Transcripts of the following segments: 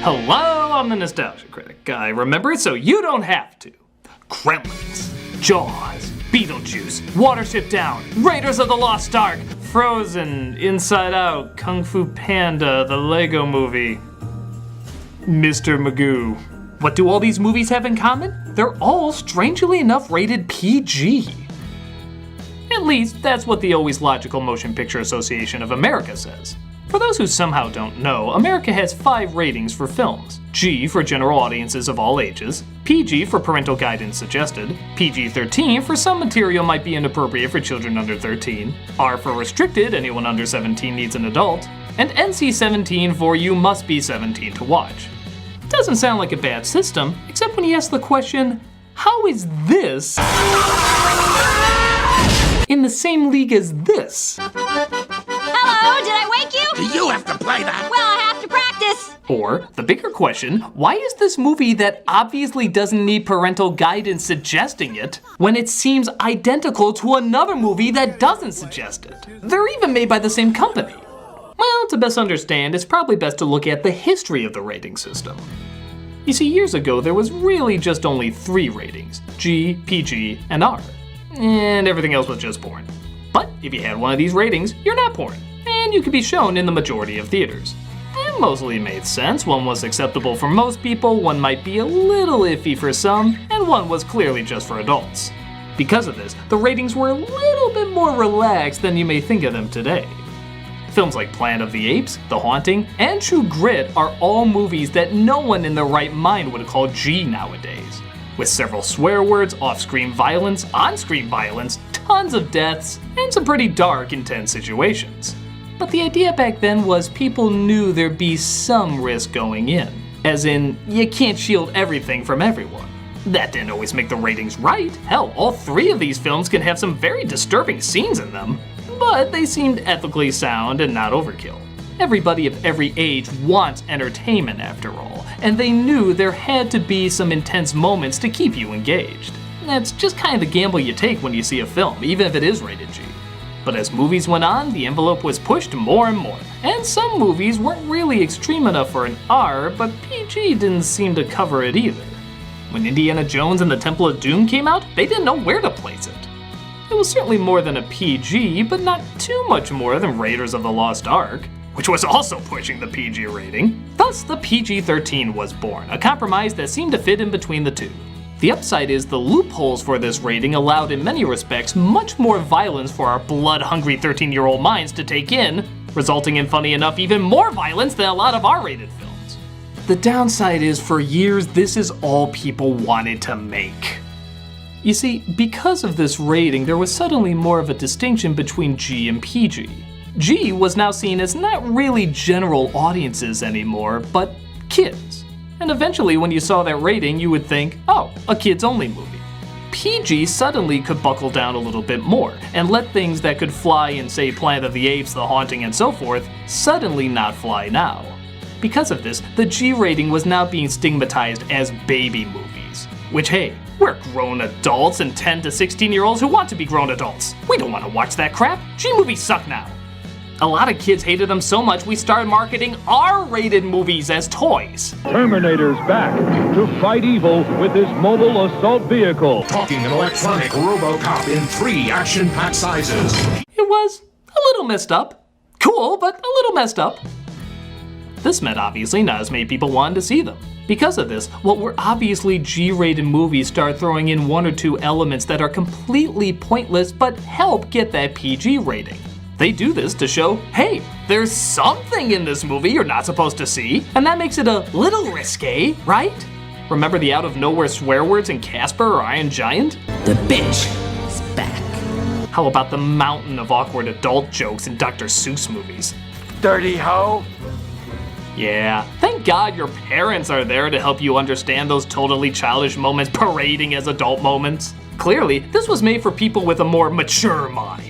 Hello, I'm the Nostalgia Critic. I remember it so you don't have to. Gremlins, Jaws, Beetlejuice, Watership Down, Raiders of the Lost Ark, Frozen, Inside Out, Kung Fu Panda, the Lego Movie, Mr. Magoo. What do all these movies have in common? They're all, strangely enough, rated PG. At least, that's what the Always Logical Motion Picture Association of America says. For those who somehow don't know, America has 5 ratings for films. G for general audiences of all ages, PG for parental guidance suggested, PG-13 for some material might be inappropriate for children under 13, R for restricted, anyone under 17 needs an adult, and NC-17 for you must be 17 to watch. Doesn't sound like a bad system, except when you ask the question, how is this in the same league as this? Hello, did I wake you? Do you have to play that? Well, I have to practice. Or, the bigger question, why is this movie that obviously doesn't need parental guidance suggesting it, when it seems identical to another movie that doesn't suggest it? They're even made by the same company. Well, to best understand, it's probably best to look at the history of the rating system. You see, years ago there was really just only 3 ratings, G, PG, and R. And everything else was just porn. But if you had one of these ratings, you're not porn, and you could be shown in the majority of theaters. It mostly made sense. One was acceptable for most people, one might be a little iffy for some, and one was clearly just for adults. Because of this, the ratings were a little bit more relaxed than you may think of them today. Films like Planet of the Apes, The Haunting, and True Grit are all movies that no one in their right mind would call G nowadays. With several swear words, off-screen violence, on-screen violence, tons of deaths, and some pretty dark, intense situations. But the idea back then was people knew there'd be some risk going in. As in, you can't shield everything from everyone. That didn't always make the ratings right. Hell, all 3 of these films can have some very disturbing scenes in them. But they seemed ethically sound and not overkill. Everybody of every age wants entertainment after all, and they knew there had to be some intense moments to keep you engaged. That's just kind of the gamble you take when you see a film, even if it is rated G. But as movies went on, the envelope was pushed more and more, and some movies weren't really extreme enough for an R, but PG didn't seem to cover it either. When Indiana Jones and the Temple of Doom came out, they didn't know where to place it. It was certainly more than a PG, but not too much more than Raiders of the Lost Ark, which was also pushing the PG rating. Thus, the PG-13 was born, a compromise that seemed to fit in between the two. The upside is the loopholes for this rating allowed in many respects much more violence for our blood-hungry 13-year-old minds to take in, resulting in, funny enough, even more violence than a lot of R-rated films. The downside is, for years, this is all people wanted to make. You see, because of this rating, there was suddenly more of a distinction between G and PG. G was now seen as not really general audiences anymore, but kids. And eventually when you saw that rating, you would think, oh, a kids-only movie. PG suddenly could buckle down a little bit more, and let things that could fly in, say, Planet of the Apes, The Haunting, and so forth, suddenly not fly now. Because of this, the G rating was now being stigmatized as baby movies. Which, hey, we're grown adults and 10 to 16-year-olds who want to be grown adults. We don't want to watch that crap. G movies suck now. A lot of kids hated them so much we started marketing R-rated movies as toys. Terminator's back to fight evil with his mobile assault vehicle. Talking an electronic RoboCop in 3 action-packed sizes. It was a little messed up. Cool, but a little messed up. This meant obviously not as many people wanted to see them. Because of this, what were obviously G-rated movies start throwing in 1 or 2 elements that are completely pointless but help get that PG rating. They do this to show, hey, there's something in this movie you're not supposed to see, and that makes it a little risque, right? Remember the out-of-nowhere swear words in Casper or Iron Giant? The bitch is back. How about the mountain of awkward adult jokes in Dr. Seuss movies? Dirty hoe. Yeah, thank God your parents are there to help you understand those totally childish moments parading as adult moments. Clearly, this was made for people with a more mature mind.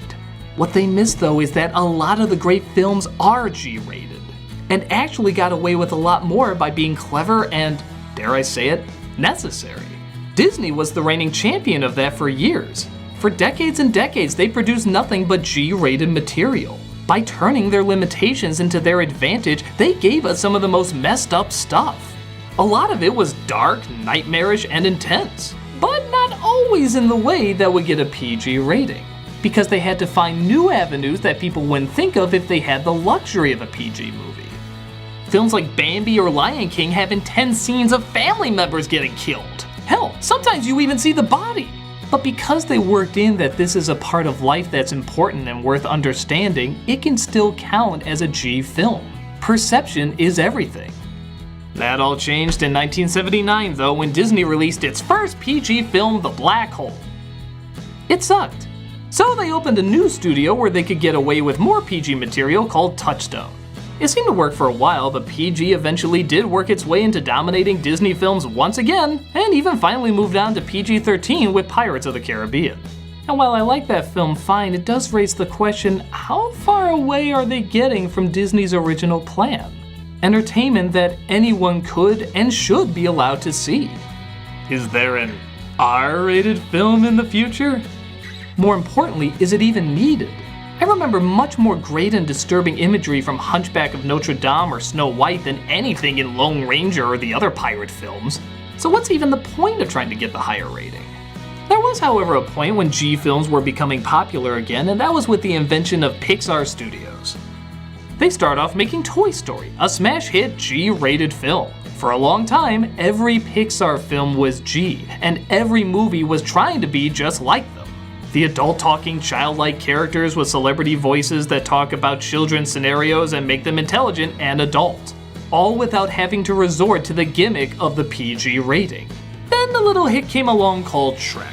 What they miss though is that a lot of the great films are G-rated, and actually got away with a lot more by being clever and, dare I say it, necessary. Disney was the reigning champion of that for years. For decades and decades, they produced nothing but G-rated material. By turning their limitations into their advantage, they gave us some of the most messed up stuff. A lot of it was dark, nightmarish, and intense, but not always in the way that would get a PG rating, because they had to find new avenues that people wouldn't think of if they had the luxury of a PG movie. Films like Bambi or Lion King have intense scenes of family members getting killed. Hell, sometimes you even see the body. But because they worked in that this is a part of life that's important and worth understanding, it can still count as a G film. Perception is everything. That all changed in 1979 though, when Disney released its first PG film, The Black Hole. It sucked. So they opened a new studio where they could get away with more PG material called Touchstone. It seemed to work for a while, but PG eventually did work its way into dominating Disney films once again, and even finally moved on to PG-13 with Pirates of the Caribbean. And while I like that film fine, it does raise the question, how far away are they getting from Disney's original plan? Entertainment that anyone could and should be allowed to see. Is there an R-rated film in the future? More importantly, is it even needed? I remember much more great and disturbing imagery from Hunchback of Notre Dame or Snow White than anything in Lone Ranger or the other pirate films. So what's even the point of trying to get the higher rating? There was, however, a point when G films were becoming popular again, and that was with the invention of Pixar Studios. They start off making Toy Story, a smash hit G-rated film. For a long time, every Pixar film was G, and every movie was trying to be just like them. The adult-talking, childlike characters with celebrity voices that talk about children's scenarios and make them intelligent and adult, all without having to resort to the gimmick of the PG rating. Then the little hit came along called Shrek,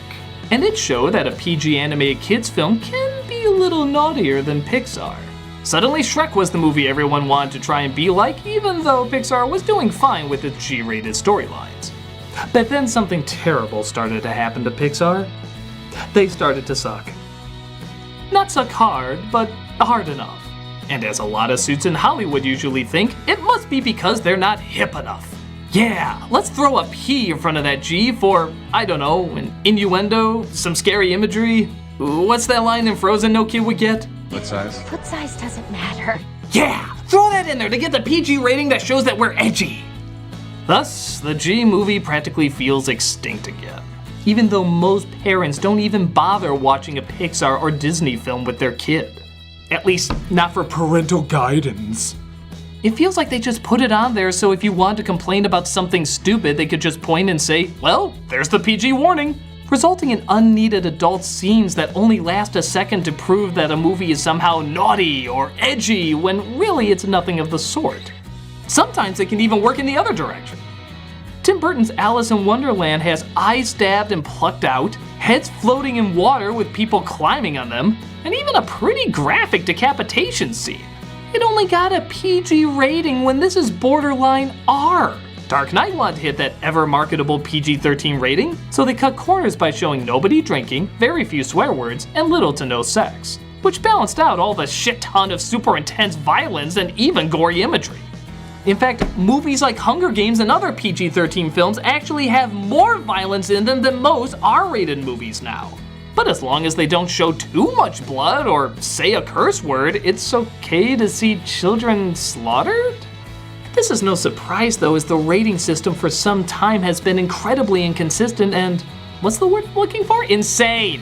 and it showed that a PG animated kids film can be a little naughtier than Pixar. Suddenly Shrek was the movie everyone wanted to try and be like, even though Pixar was doing fine with its G-rated storylines. But then something terrible started to happen to Pixar. They started to suck. Not suck hard, but hard enough. And as a lot of suits in Hollywood usually think, it must be because they're not hip enough. Yeah, let's throw a P in front of that G for, I don't know, an innuendo, some scary imagery. What's that line in Frozen no kid would get? What size? Foot size doesn't matter. Yeah, throw that in there to get the PG rating that shows that we're edgy. Thus, the G movie practically feels extinct again. Even though most parents don't even bother watching a Pixar or Disney film with their kid. At least, not for parental guidance. It feels like they just put it on there so if you want to complain about something stupid, they could just point and say, well, there's the PG warning. Resulting in unneeded adult scenes that only last a second to prove that a movie is somehow naughty or edgy when really it's nothing of the sort. Sometimes it can even work in the other direction. Tim Burton's Alice in Wonderland has eyes stabbed and plucked out, heads floating in water with people climbing on them, and even a pretty graphic decapitation scene. It only got a PG rating when this is borderline R. Dark Knight wanted to hit that ever-marketable PG-13 rating, so they cut corners by showing nobody drinking, very few swear words, and little to no sex, which balanced out all the shit ton of super intense violence and even gory imagery. In fact, movies like Hunger Games and other PG-13 films actually have more violence in them than most R-rated movies now. But as long as they don't show too much blood or say a curse word, it's okay to see children slaughtered? This is no surprise though, as the rating system for some time has been incredibly inconsistent and, what's the word I'm looking for? Insane!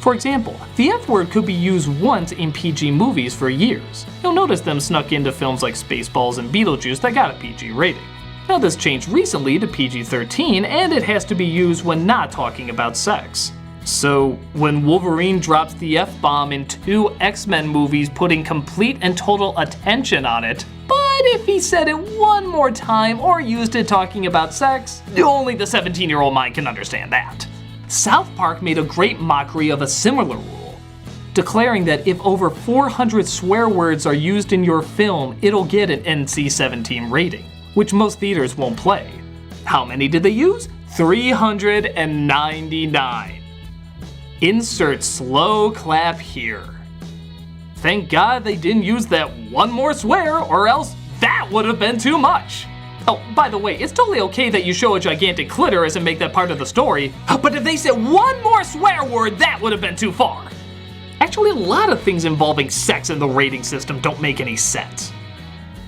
For example, the F word could be used once in PG movies for years. You'll notice them snuck into films like Spaceballs and Beetlejuice that got a PG rating. Now this changed recently to PG-13 and it has to be used when not talking about sex. So when Wolverine drops the F-bomb in 2 X-Men movies putting complete and total attention on it, but if he said it one more time or used it talking about sex, only the 17-year-old mind can understand that. South Park made a great mockery of a similar rule, declaring that if over 400 swear words are used in your film, it'll get an NC-17 rating, which most theaters won't play. How many did they use? 399. Insert slow clap here. Thank God they didn't use that one more swear, or else that would have been too much. Oh, by the way, it's totally okay that you show a gigantic clitoris and make that part of the story, but if they said one more swear word, that would have been too far. Actually, a lot of things involving sex in the rating system don't make any sense.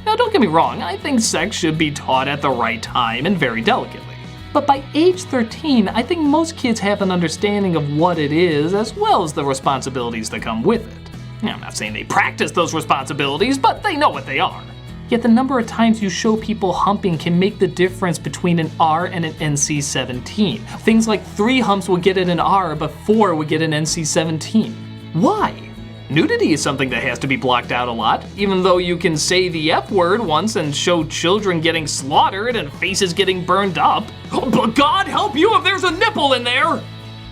Now, don't get me wrong, I think sex should be taught at the right time and very delicately. But by age 13, I think most kids have an understanding of what it is as well as the responsibilities that come with it. I'm not saying they practice those responsibilities, but they know what they are. Yet the number of times you show people humping can make the difference between an R and an NC-17. Things like 3 humps will get it an R, but 4 would get an NC-17. Why? Nudity is something that has to be blocked out a lot, even though you can say the F word once and show children getting slaughtered and faces getting burned up. Oh, but God help you if there's a nipple in there!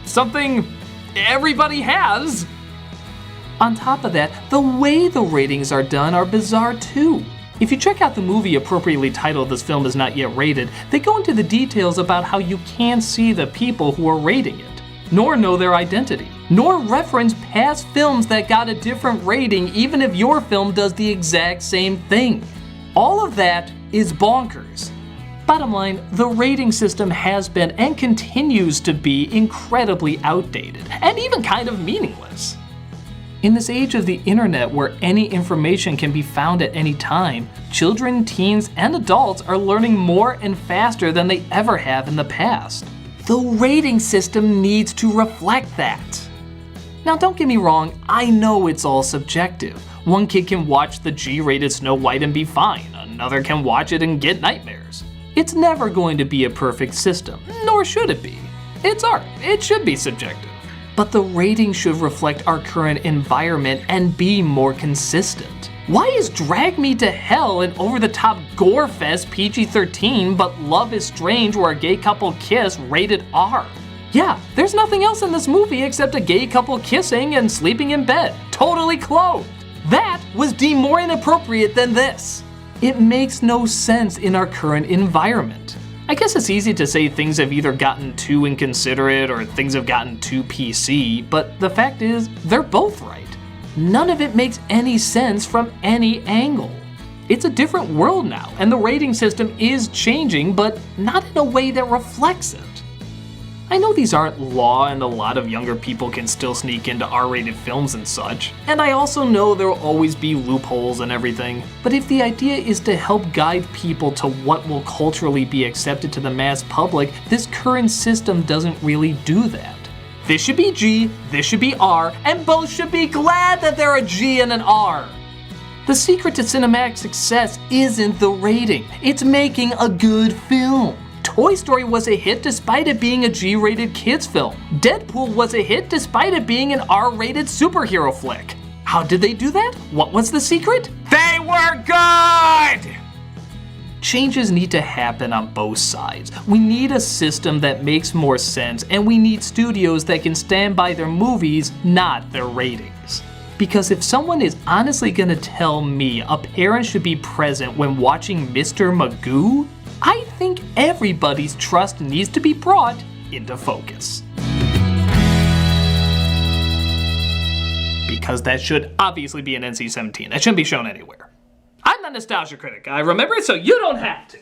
Something everybody has. On top of that, the way the ratings are done are bizarre too. If you check out the movie appropriately titled This Film Is Not Yet Rated, they go into the details about how you can't see the people who are rating it, nor know their identity, nor reference past films that got a different rating even if your film does the exact same thing. All of that is bonkers. Bottom line, the rating system has been and continues to be incredibly outdated, and even kind of meaningless. In this age of the internet where any information can be found at any time, children, teens, and adults are learning more and faster than they ever have in the past. The rating system needs to reflect that. Now don't get me wrong, I know it's all subjective. One kid can watch the G-rated Snow White and be fine, another can watch it and get nightmares. It's never going to be a perfect system, nor should it be. It's art, it should be subjective. But the rating should reflect our current environment and be more consistent. Why is Drag Me to Hell an over-the-top gore fest PG-13 but Love is Strange where a gay couple kiss rated R? Yeah, there's nothing else in this movie except a gay couple kissing and sleeping in bed, totally clothed. That was deemed more inappropriate than this. It makes no sense in our current environment. I guess it's easy to say things have either gotten too inconsiderate or things have gotten too PC, but the fact is, they're both right. None of it makes any sense from any angle. It's a different world now, and the rating system is changing, but not in a way that reflects it. I know these aren't law and a lot of younger people can still sneak into R-rated films and such, and I also know there will always be loopholes and everything, but if the idea is to help guide people to what will culturally be accepted to the mass public, this current system doesn't really do that. This should be G, this should be R, and both should be glad that they're a G and an R. The secret to cinematic success isn't the rating, it's making a good film. Toy Story was a hit despite it being a G-rated kids film. Deadpool was a hit despite it being an R-rated superhero flick. How did they do that? What was the secret? They were good! Changes need to happen on both sides. We need a system that makes more sense, and we need studios that can stand by their movies, not their ratings. Because if someone is honestly gonna tell me a parent should be present when watching Mr. Magoo, I think everybody's trust needs to be brought into focus. Because that should obviously be an NC-17. That shouldn't be shown anywhere. I'm the Nostalgia Critic. I remember it so you don't have to.